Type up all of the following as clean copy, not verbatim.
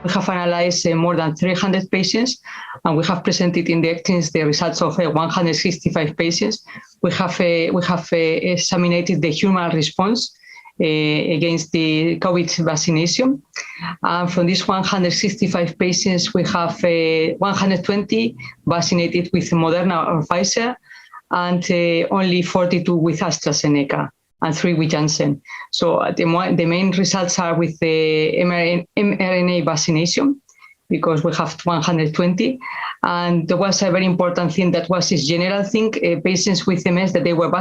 we have analyzed more than 300 patients, and we have presented in the ECTRIMS the results of 165 patients. We have examined the humoral response against the COVID vaccination. From these 165 patients, we have 120 vaccinated with Moderna or Pfizer, and only 42 with AstraZeneca, and 3 with Janssen. So the main results are with the mRNA vaccination, because we have 120. And there was a very important thing that was this general thing. Patients with MS that they were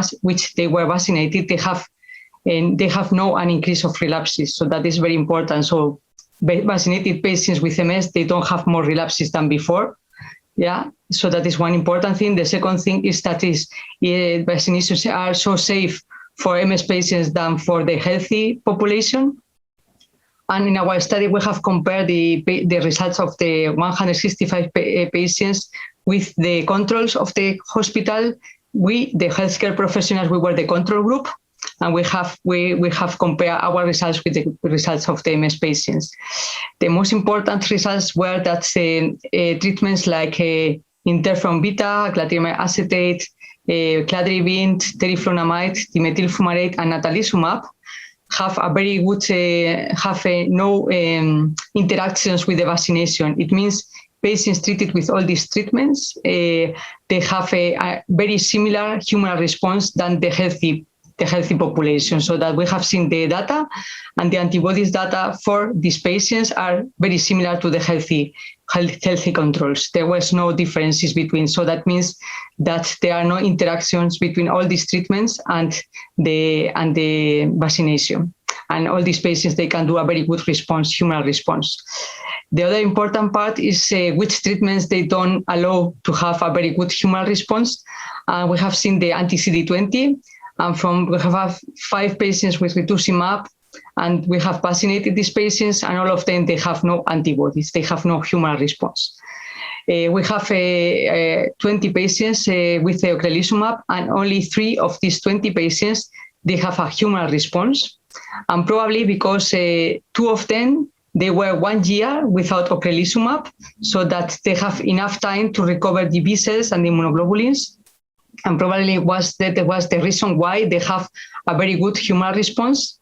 vaccinated, they have no an increase of relapses. So that is very important. So vaccinated patients with MS, they don't have more relapses than before. Yeah, so that is one important thing. The second thing is that vaccinations are so safe for MS patients than for the healthy population. And in our study, we have compared the results of the 165 patients with the controls of the hospital. We, the healthcare professionals, we were the control group, and we have compared our results with the results of the MS patients. The most important results were that treatments like Interferon-beta, clarithromycin acetate, cladribine, teriflunomide, dimethyl fumarate, and natalizumab have a very good, no interactions with the vaccination. It means patients treated with all these treatments, they have a very similar humoral response than the healthy population. So that we have seen the data, and the antibodies data for these patients are very similar to the healthy controls. There was no differences between. So that means that there are no interactions between all these treatments and the vaccination. And all these patients, they can do a very good response, humoral response. The other important part is which treatments they don't allow to have a very good humoral response. We have seen the anti-CD20. We have 5 patients with Rituximab, and we have vaccinated these patients, and all of them, they have no antibodies. They have no humoral response. We have 20 patients with the Ocrelizumab, and only 3 of these 20 patients, they have a humoral response. And probably because 2 of them, they were 1 year without Ocrelizumab, so that they have enough time to recover the B cells and the immunoglobulins. And probably that was the reason why they have a very good humoral response.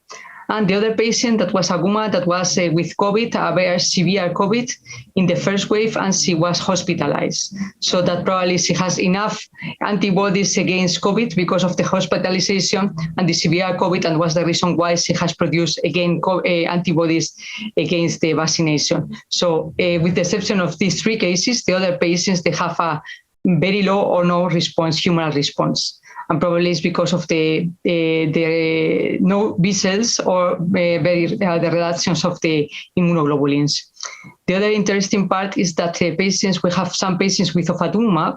And the other patient, that was Aguma, that was with COVID, a very severe COVID in the first wave, and she was hospitalized. So that probably she has enough antibodies against COVID because of the hospitalization and the severe COVID, and was the reason why she has produced again antibodies against the vaccination. So with the exception of these 3 cases, the other patients, they have a very low or no response, humoral response. And probably it's because of the no B cells or the reductions of the immunoglobulins. The other interesting part is that we have some patients with ofatumumab,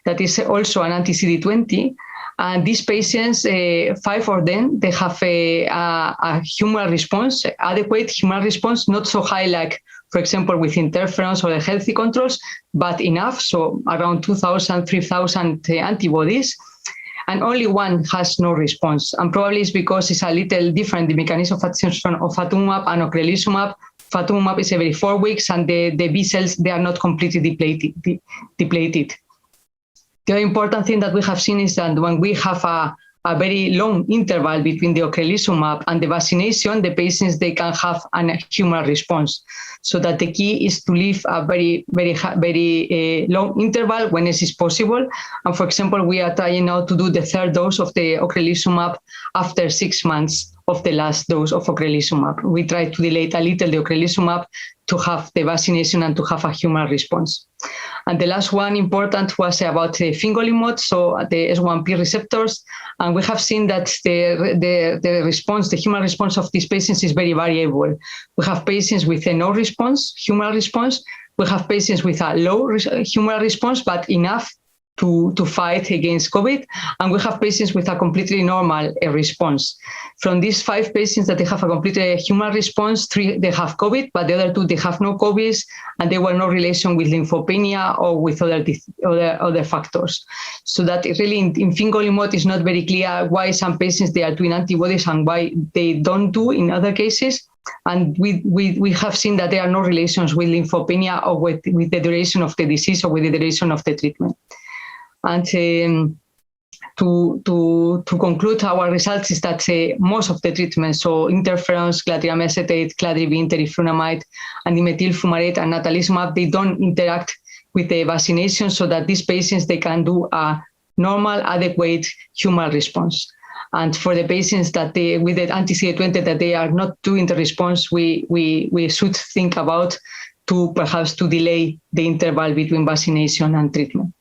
that is also an anti-CD20, and these patients, 5 of them, they have a humoral response, adequate humoral response, not so high like, for example, with interferons or the healthy controls, but enough, so around 2,000, 3,000 antibodies. And only 1 has no response. And probably it's because it's a little different, the mechanism of action of ofatumumab and Ocrelizumab. Ofatumumab is every 4 weeks, and the B cells, they are not completely depleted. The other important thing that we have seen is that when we have a very long interval between the Ocrelizumab and the vaccination, the patients, they can have a humoral response. So that the key is to leave a very long interval when it is possible. And for example, we are trying now to do the 3rd dose of the Ocrelizumab after 6 months of the last dose of Ocrelizumab. We try to delay a little the Ocrelizumab to have the vaccination and to have a humoral response. And the last one important was about the Fingolimod, so the S1P receptors. And we have seen that the response, the humoral response of these patients is very variable. We have patients with a no response, humoral response. We have patients with a low humoral response, but enough to fight against COVID. And we have patients with a completely normal response. From these 5 patients that they have a complete humoral response, 3, they have COVID, but the other 2, they have no COVID, and they were no relation with lymphopenia or with other factors. So that really in Fingolimod is not very clear why some patients, they are doing antibodies and why they don't do in other cases. And we have seen that there are no relations with lymphopenia or with the duration of the disease or with the duration of the treatment. And to conclude our results is that most of the treatments, so interferons, cladribine acetate, cladribine, teriflunomide, and dimethyl fumarate and natalizumab, they don't interact with the vaccination, so that these patients, they can do a normal, adequate humoral response. And for the patients that with the anti-CD20 that they are not doing the response, we should think about perhaps to delay the interval between vaccination and treatment.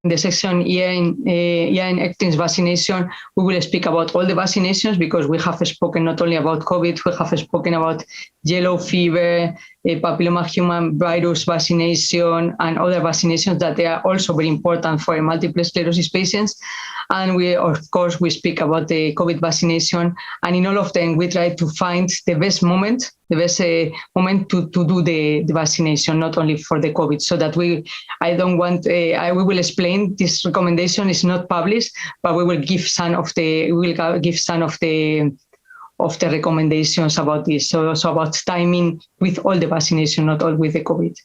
In the section here in ECTRIMS vaccination, we will speak about all the vaccinations, because we have spoken not only about COVID, we have spoken about yellow fever, papilloma human virus vaccination, and other vaccinations that they are also very important for multiple sclerosis patients. And we, of course, we speak about the COVID vaccination, and in all of them, we try to find the best moment to do the vaccination, not only for the COVID, so that we will explain, this recommendation is not published, but we will give some of the recommendations about this. So about timing with all the vaccination, not all with the COVID.